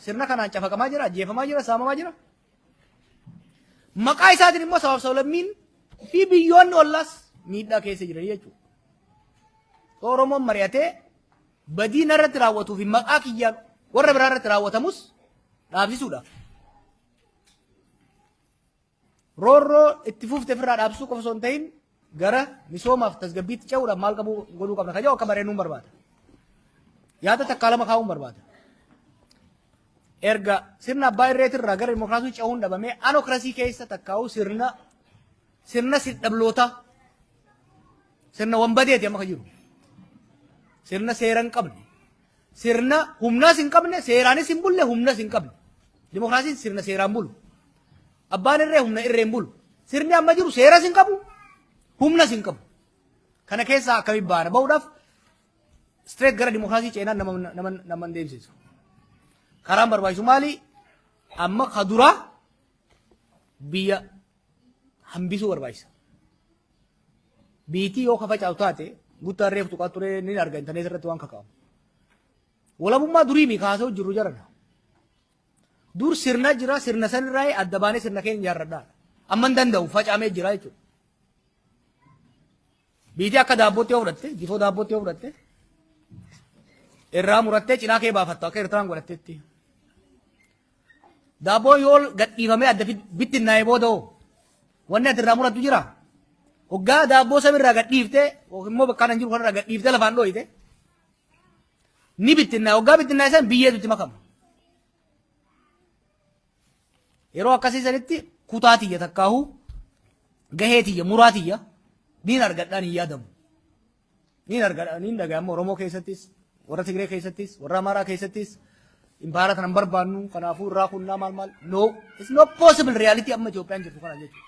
sirna kanaan cafaqamaa jira, ajjeefamaa jira, saamamaa jira. Maqaa isaatiin immoo sabab sablammiin fi biyyoonni ollaas miidhaa keessa jiran jechuudha. Oromoon mari'atee badii narratti raawwatuu fi maqaa kiyyaan warra biraa irratti raawwatamus dhaabsisuudhaaf. Roorroo itti fufte ofirraa dhaabsisuu qofa osoo hin ta'in gara misoomaaf tasgabbiitti ce'uudhaaf maal godhuu qabna kajaa akka bareenuun barbaada. Yaada takkaa lama kaa'uun barbaada. Erga sirna abbaa irreetirraa gara dimokiraasii ce'uun dhabamee anokrasii keessa takkaa'uu sirna sidhablootaa sirna wambadeeti amma ka jiru. Sirna seera hin qabne. Sirna humnaas hin qabne, seeraanis hin bulle, humnas hin qabne. Dimokiraasiin sirna seeraan bulu. Abbaan irree humna irreen bulu. Sirni amma jiru seeras hin qabu, humnas hin qabu. Kana keessaa akkamiin baana bahuudhaaf straight gara dimokiraasii ceenaan nama deemsisu. Karaan barbaachisu maali? Amma ka duraa biyya hambisuu barbaachisa. Biitii yoo ka facaasu taate guttaan reef tuqaa ture ni arga intarneet irratti waan kakaamu. Walabummaa durii mikaasoo jiru jarana. Dur sirna jira, sirna sanirraa adda baanee sirna keenya ijaarradhaa. Amma hin danda'u facaamee jira jechuudha. Biitii akka daabbootti yoo fudhatte, jifoo daabbootti yoo fudhatte, irraa murattee cinaa kee baafattu akka Eertiraan godhattetti. Daabboon yoo gadhiifamee adda bittinnaa'ee booda hoo wanni ati irraa murattu jira. Hoggaa daabboo samirraa gadhiiftee immoo bakka kanan jiru kanarraa gadhiiftee lafaan dhooyite ni bittinnaa'e. Hoggaa bittinnaa'e san biyyeetu itti makama. Yeroo akkasii sanitti kutaa tiyya takkaahuu gahee tiyya muraa tiyya niin argadhaan hin yaadamu. Niin argadhaan niin dhaga'ama Oromoo keessattis warra Tigree keessattis warra Amaaraa keessattis impaara kanan barbaannu kanaafuu irraa kunnaa maal no it's not possible reality amma Itoophiyaan jirtu kana jechuudha.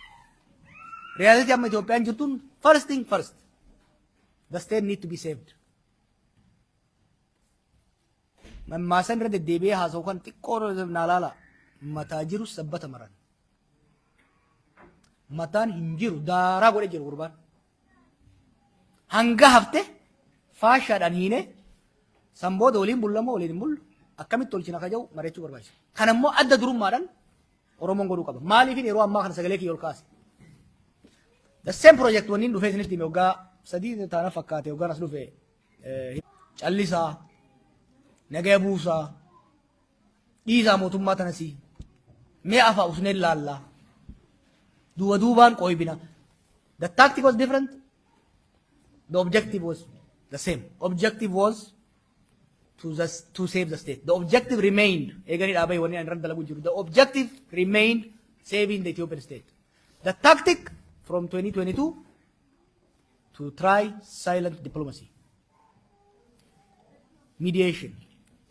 Reality amma Itoophiyaan jirtuun first thing first the state need to be saved. Mammaasan irra deddeebi'ee haasa'u kan xiqqoo naalaala mataa jiru sabbata maran. Mataan hin jiru daaraa godhe jiru gurbaan. Hanga hafte faashaadhaan hiine sanbooda waliin bullamoo waliin hin bullu akkamitti tolchina ka jedhu mari'achuu barbaachisa. Kan ammoo adda durummaadhaan Oromoon godhuu qaba. Maaliif yeroo ammaa kana sagalee kiyya ol kaase? The same project wanniin dhufee isinitti hime waggaa sadii taana fakkaate waggaan as dhufe callisaa nagaya buusaa dhiisaa mootummaa tanasii mee afaa usnee laallaa duuba duubaan qoybina. The tactic was different. The objective was the same. Objective was to save the state. The objective remained. The objective remained saving the Ethiopian state. The tactic from 2022 to try silent diplomacy, mediation,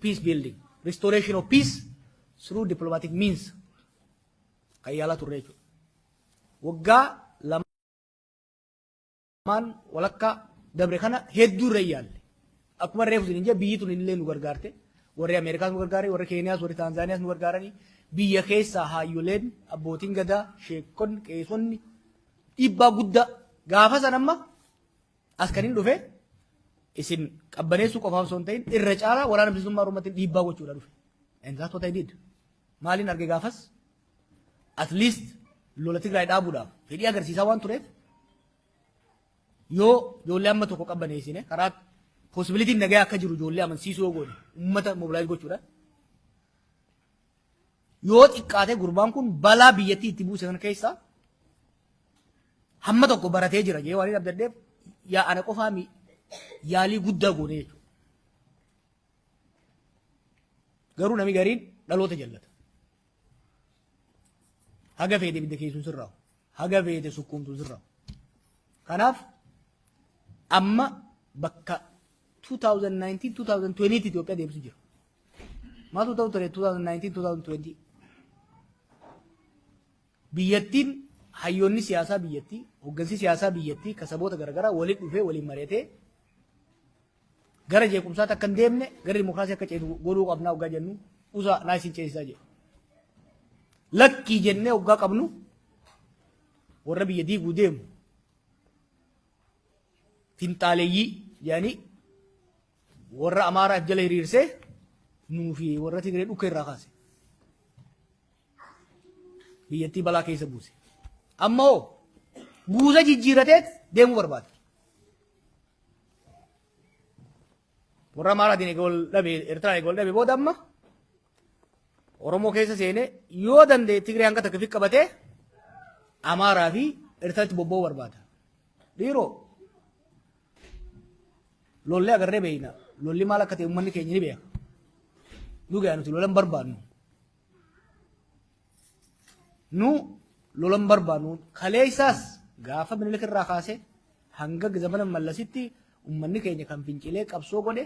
peace building, restoration of peace through diplomatic means. Kayyala turreechu. Waggaa lamaan walakka dabre kana hedduu irra yaalle. Akkuma reefu isin jee biyyi tun illee nu gargaarte. Warri Ameerikaas nu gargaare, warri Keeniyaas, warri Taanzaaniyaas nu gargaaranii biyya keessaa haayyoleen abbootiin gadaa, sheekonni, qeesonni dhiibbaa guddaa gaafa san amma as kan hin dhufe isin qabbaneessuu qofaaf osoo hin ta'in irra caalaa waraana bilisummaa Oromootiin dhiibbaa gochuudha dhufe. And that's what I did. Maaliin arge gaafas at least lola Tigraay dhaabuudhaaf fedhii agarsiisaa waan tureef yoo ijoollee amma tokko qabbaneessine karaa possibilitiin nagaa akka jiru ijoollee amansiisuu yoo goone uummata mobilaayiz gochuudha. Yoo xiqqaate gurbaan kun balaa biyyattii itti buuse kana keessaa hamma tokko baratee jira jee waan abdaddeef yaa ana qofaa yaalii guddaa goone jechuudha. Garuu nami gariin dhaloota jallata. Haga feete bidda keessuun sirraa'u. Haga feete sukkuumtuun sirraa'u. Kanaaf amma bakka 2019-2020 Itoophiyaa deemsu jira. Maaltu ta'u ture 2019-2020? Biyyattiin hayyoonni siyaasaa biyyattii, hooggansi siyaasaa biyyattii kasaboota garaagaraa waliin dhufee waliin mari'atee gara jeequmsaatti akka hin deemne gara dimokiraasii akka ceetu godhuu qabnaa waggaa jennu usaa naayisiin ceesisaa jedhu. Lakkii jennee waggaa qabnu warra biyya diiguu deemu finxaaleeyyii jedhanii warra Amaaraaf jala hiriirsee nuu fi warra Tigree dhukkee irraa kaase. biyyattii balaa keessa buuse. Ammoo buusa jijjiirateet deemuu barbaada. Warra Amaaraatiin eegol dhabe Eertiraan eegol dhabe booda amma Oromoo keessa seenee yoo danda'e Tigree hanga takka fi qabatee Amaaraa fi Eertiraatti bobba'uu barbaada. Dhiiroo lollee agarree beeyna. Lolli maal akka ta'e uummanni keenya ni beeka. Dhugaa nuti lolan barbaadnu. Nu lolan barbaadnu kaleessaas gaafa Minilik irraa kaasee hanga zamana Mallasitti uummanni keenya kan fincilee qabsoo godhe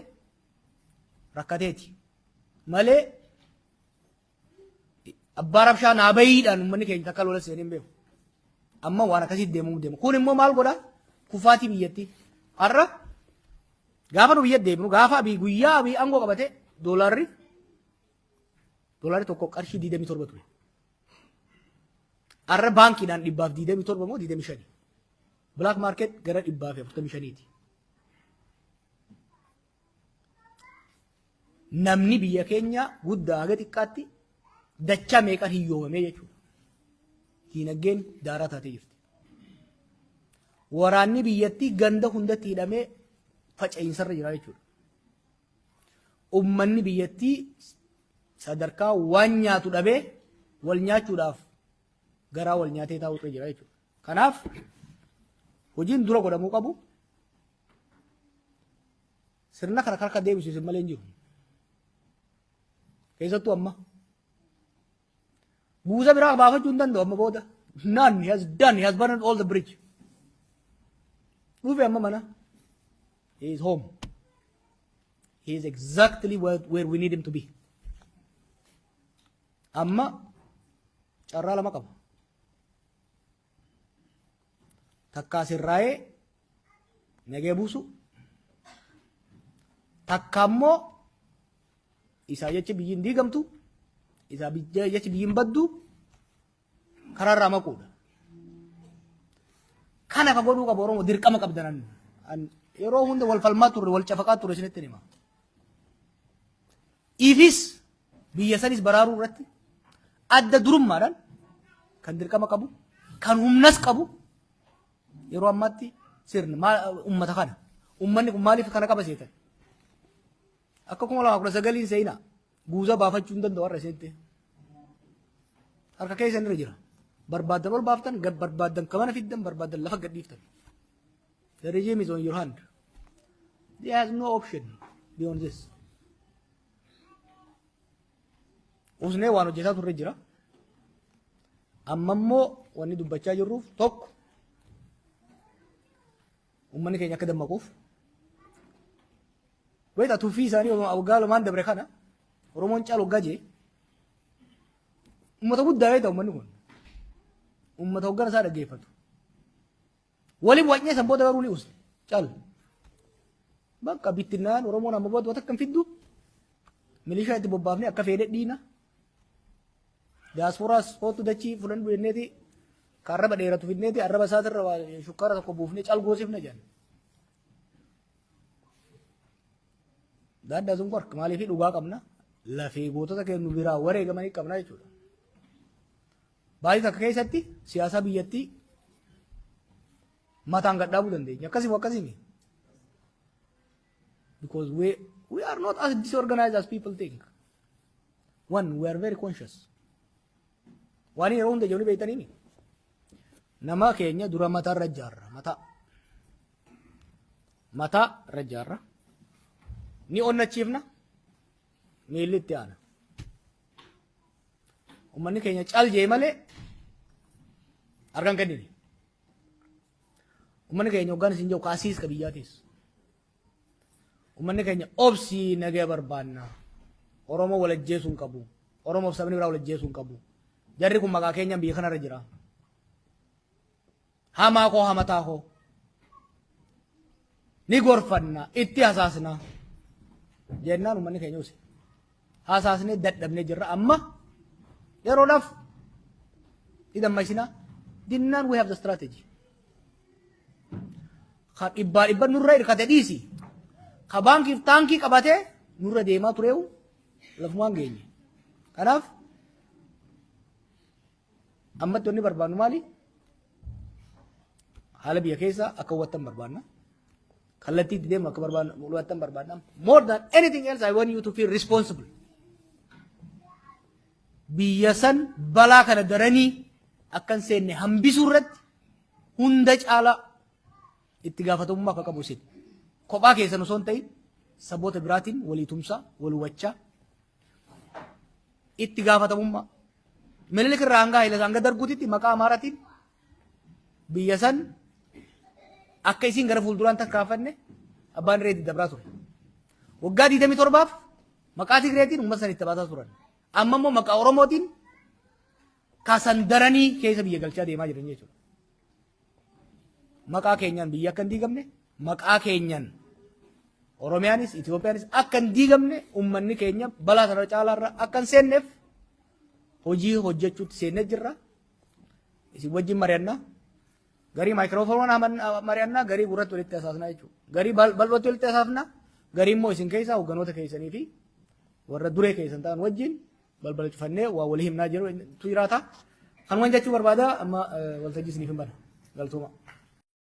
rakkateeti. Malee abbaa rabshaa naa bayiidhaan uummanni keenya takka lola seenee hin beeku. Amma waan akkasitti deemu. Kun immoo maal godha? Kufaatii biyyattii. Har'a gaafa nu biyyatti deemnu gaafa abii guyyaa abii aangoo qabate doolaarri tokko qarshii 27 ture. Har'a baankiidhaan 127 moo 25. Black market gara 145ti. Namni biyya keenya guddaa haga xiqqaatti dachaa meeqan hiyyoomamee jechuudha. Diinagdeen daaraa taatee jirti. Waraanni biyyattii ganda hundatti hidhamee faca'insa jira jechuudha. Uummanni biyyattii sadarkaa waan nyaatu dhabee wal nyaachuudhaaf garaa wal nyaatee taa'utu jira jechuudha. Kanaaf hojiin dura godhamuu qabu sirna kana harka deebisuusin malee hin jiru. Keessattuu amma buusa biraa baafachuu hin danda'u amma booda. None he has done, he has burned all the bridge. Dhufe amma mana. He is home. He is exactly where we need him to be. Amma carraa lama qaba. Takka asirraa'ee nagee buusu. Takka ammoo isaa jecha biyyiin diigamtu. Isaa jecha biyyiin baddu. Karaarraa maquudha. Kana ka godhuu qabu Oromoo dirqama qabdanan. Yeroo hunda wal falmaa turre wal cafaqaa turre isinitti hima. Ifis biyya sanis baraaruu irratti adda durummaadhaan kan dirqama qabu kan humnas qabu yeroo ammaatti sirna uummata kana. Uummanni kun maaliif kana qaba seetan? Akka 2019 seenaa guuza baafachuu hin danda'u har'a seente. Harka keessan irra jira. Barbaadan ol baaftan barbaadan kamana fiddan barbaadan lafa gadhiiftan. The regime is on your hand. There has no option beyond this. Usnee waan hojjetaa turre jira. Amma immoo wanni dubbachaa jirruuf tokko uummanni keenya akka dammaquuf wayita tuffii isaanii waggaa lamaan dabre kana Oromoon caalu waggaa jee uummata guddaa wayita uummanni kun uummata hoggana isaa dhaggeeffatu. Waliin wacnee san booda garuu ni usne caal bakka bittinnaan Oromoon amma booda wata kan fiddu milishaa itti bobbaafnee akka fedhe dhiina diaasporaas hootu dachii fulan bu'enneeti ka arraba dheeratu fidneeti arraba isaatirra shukkaara tokko buufnee caal goosifna jedhan. Daaddaa sun qorka maaliif dhugaa qabna lafee gootota kennu biraa wareegamanii qabna jechuudha. Baay'ee takka keessatti siyaasa biyyattii mataan gadhaabuu dandeenya. Akkasimi. Because we are not as disorganized as people think. One, we are very conscious. Waan yeroo hunda ijoollee beektanii nama keenya dura mataa irra ijaarra. Mataa irra ijaarra. Ni onnachiifna. Miilli itti aana. Uummanni keenya caal jee malee argan kennini. Uummanni keenya hoggaan isin jiru kaasiis qabiyyaatis. Uummanni keenya obsii nagee barbaanna. Oromoo wal ajjeesuu hin qabu. Oromoof sabni biraa wal ajjeesuu hin qabu. Jarri kun maqaa keenyaan biyya kanarra jira. Hamaa koo hamataa koo. Ni gorfanna itti hasaasna. Jennaan uummanni keenya usi. Hasaasnee dadhabnee jirra amma yeroodhaaf idammaysina dinnaan we have the strategy. Ka dhibbaa nurra hirkate dhiisi. Ka baankiif taankii qabatee nurra deemaa tureewu lafumaan geenye. Kanaaf Ammatti wanni barbaannu maali? Haala biyya keessa akka hubattan barbaanna. Kallattii itti deemnu akka hubattan barbaanna. More than anything else, I want you to feel responsible. Biyya san balaa kana daranii akkan seenne hambisuu irratti hunda caalaa itti gaafatamummaa akka qabu isin. Kophaa keessan osoo hin ta'in saboota biraatiin walii tumsaa, wal hubachaa itti gaafatamummaa. Minilik irraa hanga darguutitti maqaa Amaaraatiin biyya san akka isin gara fuulduraan takkaafanne abbaan reetii dabraa ture. Waggaa 27 maqaa Tigreetiin uummata san itti baasaa turan. Amma immoo maqaa Oromootiin kaasan daranii keessa biyya galchaa deemaa jiran jechuudha. Maqaa keenyaan biyya akka hin diigamne, maqaa keenyaan Oromiyaanis Itoophiyaanis akka hin diigamne uummanni keenya balaa sana caalaarra akka hin seenneef hojii hojjechuutti seennee jirra. Isin wajjin mari'annaa. Garii maayikiroofoonii mari'annaa, garii gurratti walitti hasaasnaa jechuudha. Garii bal'ootti walitti hasaasnaa, garii immoo isin keessaa hogganoota keessanii fi warra duree keessan ta'an wajjin balbala cufannee waa walii himnaa jiru jiraata. Kanumaan jechuu barbaada amma waltajjii isiniif hin bana. Galtooma.